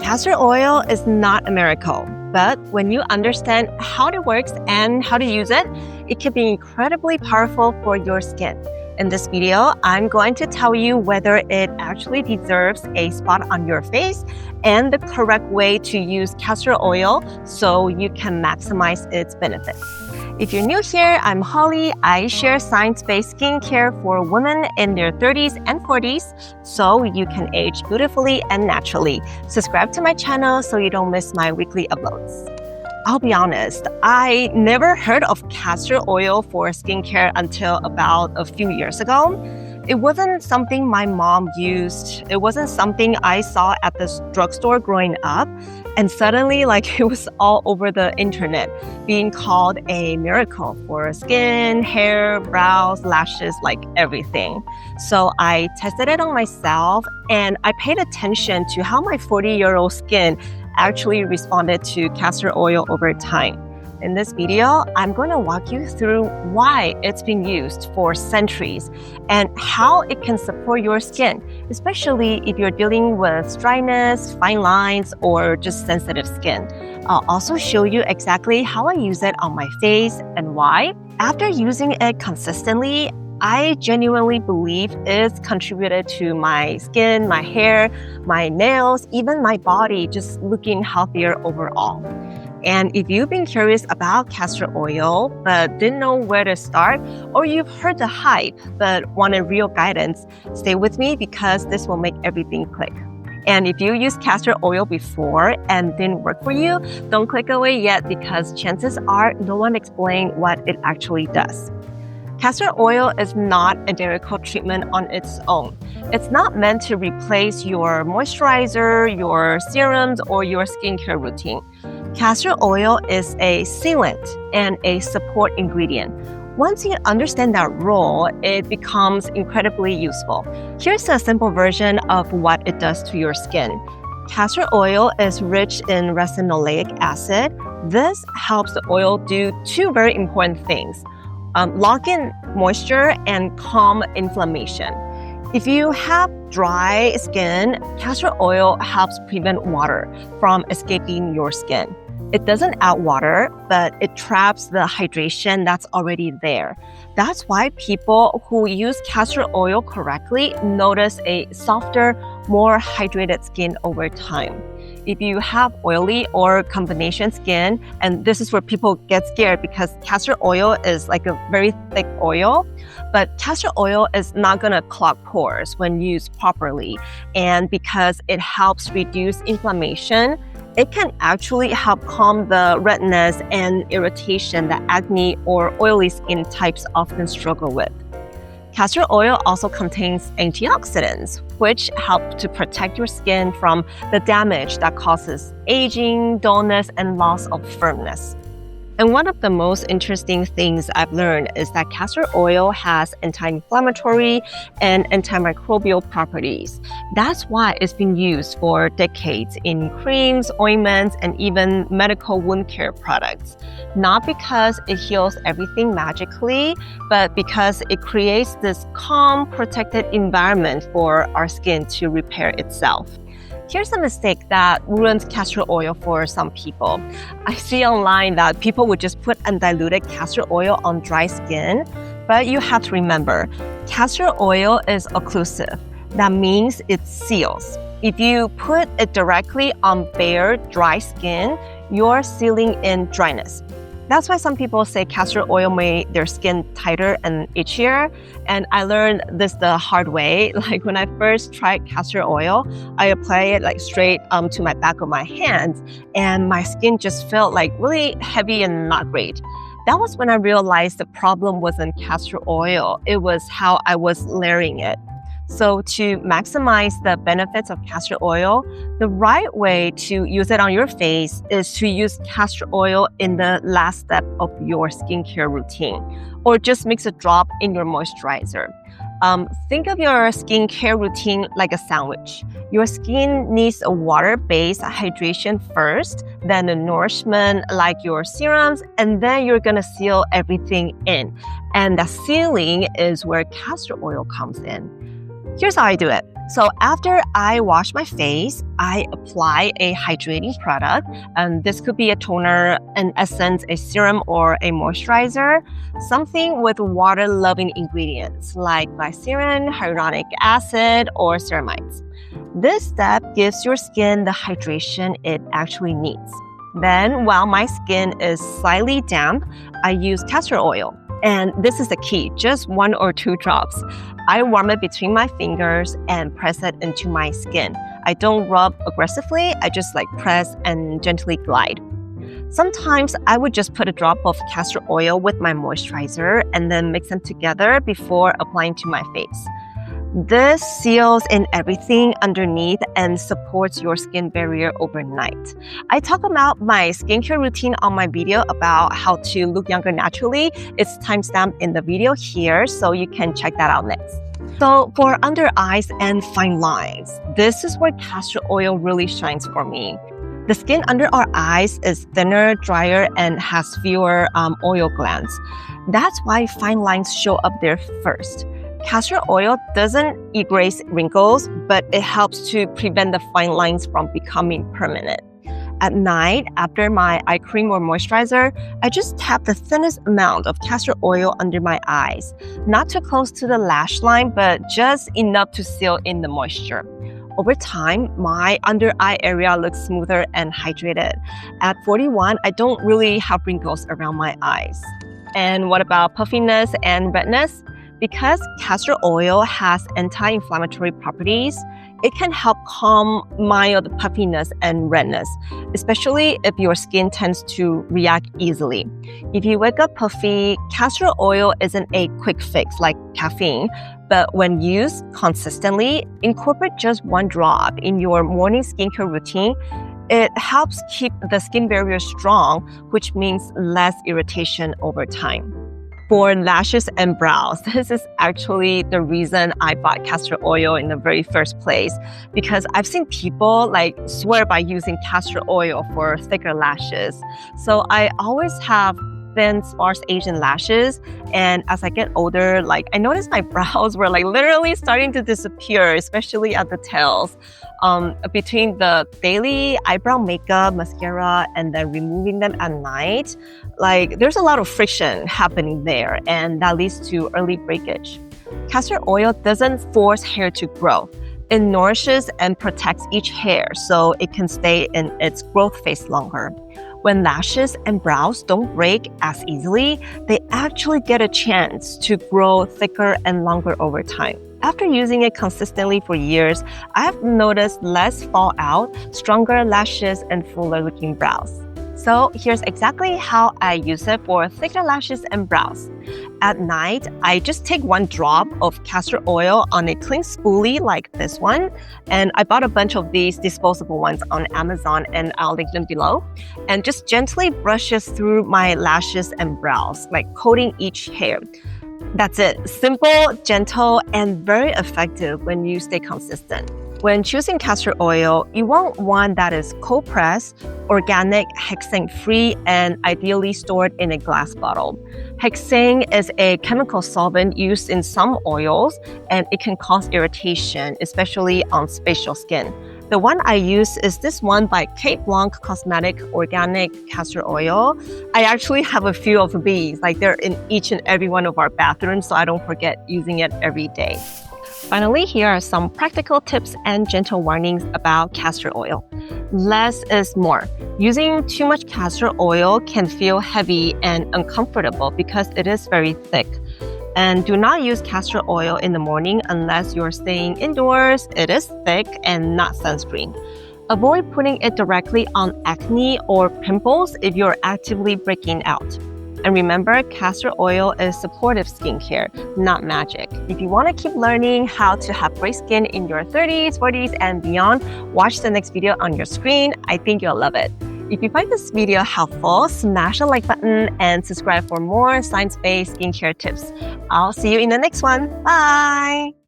Castor oil is not a miracle, but when you understand how it works and how to use it, it can be incredibly powerful for your skin. In this video, I'm going to tell you whether it actually deserves a spot on your face and the correct way to use castor oil so you can maximize its benefits. If you're new here, I'm Holly. I share science-based skincare for women in their 30s and 40s so you can age beautifully and naturally. Subscribe to my channel so you don't miss my weekly uploads. I'll be honest, I never heard of castor oil for skincare until about a few years ago. It wasn't something my mom used. It wasn't something I saw at the drugstore growing up. And suddenly, it was all over the internet, being called a miracle for skin, hair, brows, lashes, everything. So I tested it on myself and I paid attention to how my 40-year-old skin actually responded to castor oil over time. In this video, I'm going to walk you through why it's been used for centuries and how it can support your skin, especially if you're dealing with dryness, fine lines, or just sensitive skin. I'll also show you exactly how I use it on my face and why. After using it consistently, I genuinely believe it's contributed to my skin, my hair, my nails, even my body just looking healthier overall. And if you've been curious about castor oil but didn't know where to start, or you've heard the hype but wanted real guidance, stay with me because this will make everything click. And if you used castor oil before and didn't work for you, don't click away yet because chances are no one explained what it actually does. Castor oil is not a miracle treatment on its own. It's not meant to replace your moisturizer, your serums, or your skincare routine. Castor oil is a sealant and a support ingredient. Once you understand that role, it becomes incredibly useful. Here's a simple version of what it does to your skin. Castor oil is rich in ricinoleic acid. This helps the oil do two very important things. Lock in moisture and calm inflammation. If you have dry skin, castor oil helps prevent water from escaping your skin. It doesn't add water, but it traps the hydration that's already there. That's why people who use castor oil correctly notice a softer, more hydrated skin over time. If you have oily or combination skin, and this is where people get scared because castor oil is like a very thick oil, but castor oil is not going to clog pores when used properly. And because it helps reduce inflammation, it can actually help calm the redness and irritation that acne or oily skin types often struggle with. Castor oil also contains antioxidants, which help to protect your skin from the damage that causes aging, dullness, and loss of firmness. And one of the most interesting things I've learned is that castor oil has anti-inflammatory and antimicrobial properties. That's why it's been used for decades in creams, ointments, and even medical wound care products. Not because it heals everything magically, but because it creates this calm, protected environment for our skin to repair itself. Here's a mistake that ruins castor oil for some people. I see online that people would just put undiluted castor oil on dry skin, but you have to remember, castor oil is occlusive. That means it seals. If you put it directly on bare, dry skin, you're sealing in dryness. That's why some people say castor oil made their skin tighter and itchier. And I learned this the hard way. When I first tried castor oil, I applied it straight to my back of my hands, and my skin just felt really heavy and not great. That was when I realized the problem wasn't castor oil. It was how I was layering it. So to maximize the benefits of castor oil, the right way to use it on your face is to use castor oil in the last step of your skincare routine, or just mix a drop in your moisturizer. Think of your skincare routine like a sandwich. Your skin needs a water-based hydration first, then the nourishment like your serums, and then you're gonna seal everything in. And the sealing is where castor oil comes in. Here's how I do it. So after I wash my face, I apply a hydrating product. And this could be a toner, an essence, a serum, or a moisturizer. Something with water-loving ingredients like glycerin, hyaluronic acid, or ceramides. This step gives your skin the hydration it actually needs. Then, while my skin is slightly damp, I use castor oil. And this is the key, just 1 or 2 drops. I warm it between my fingers and press it into my skin. I don't rub aggressively, I just press and gently glide. Sometimes I would just put a drop of castor oil with my moisturizer and then mix them together before applying to my face. This seals in everything underneath and supports your skin barrier overnight. I talk about my skincare routine on my video about how to look younger naturally. It's timestamped in the video here, so you can check that out next. So for under eyes and fine lines, this is where castor oil really shines for me. The skin under our eyes is thinner, drier, and has fewer oil glands. That's why fine lines show up there first. Castor oil doesn't erase wrinkles, but it helps to prevent the fine lines from becoming permanent. At night, after my eye cream or moisturizer, I just tap the thinnest amount of castor oil under my eyes. Not too close to the lash line, but just enough to seal in the moisture. Over time, my under eye area looks smoother and hydrated. At 41, I don't really have wrinkles around my eyes. And what about puffiness and redness? Because castor oil has anti-inflammatory properties, it can help calm mild puffiness and redness, especially if your skin tends to react easily. If you wake up puffy, castor oil isn't a quick fix like caffeine, but when used consistently, incorporate just 1 drop in your morning skincare routine. It helps keep the skin barrier strong, which means less irritation over time. For lashes and brows, this is actually the reason I bought castor oil in the very first place, because I've seen people swear by using castor oil for thicker lashes. So I always have thin, sparse Asian lashes, and as I get older, I noticed my brows were literally starting to disappear, especially at the tails. Between the daily eyebrow makeup, mascara, and then removing them at night, there's a lot of friction happening there, and that leads to early breakage. Castor oil doesn't force hair to grow. It nourishes and protects each hair so it can stay in its growth phase longer. When lashes and brows don't break as easily, they actually get a chance to grow thicker and longer over time. After using it consistently for years, I've noticed less fallout, stronger lashes, and fuller looking brows. So here's exactly how I use it for thicker lashes and brows. At night, I just take 1 drop of castor oil on a clean spoolie like this one. And I bought a bunch of these disposable ones on Amazon, and I'll link them below. And just gently brushes through my lashes and brows, coating each hair. That's it. Simple, gentle, and very effective when you stay consistent. When choosing castor oil, you want one that is cold-pressed, organic, hexane-free, and ideally stored in a glass bottle. Hexane is a chemical solvent used in some oils, and it can cause irritation, especially on facial skin. The one I use is this one by Kate Blanc Cosmetic Organic Castor Oil. I actually have a few of these, they're in each and every one of our bathrooms, so I don't forget using it every day. Finally, here are some practical tips and gentle warnings about castor oil. Less is more. Using too much castor oil can feel heavy and uncomfortable because it is very thick. And do not use castor oil in the morning unless you're staying indoors, it is thick, and not sunscreen. Avoid putting it directly on acne or pimples if you're actively breaking out. And remember, castor oil is supportive skincare, not magic. If you want to keep learning how to have great skin in your 30s, 40s, and beyond, watch the next video on your screen. I think you'll love it. If you find this video helpful, smash the like button and subscribe for more science-based skincare tips. I'll see you in the next one. Bye!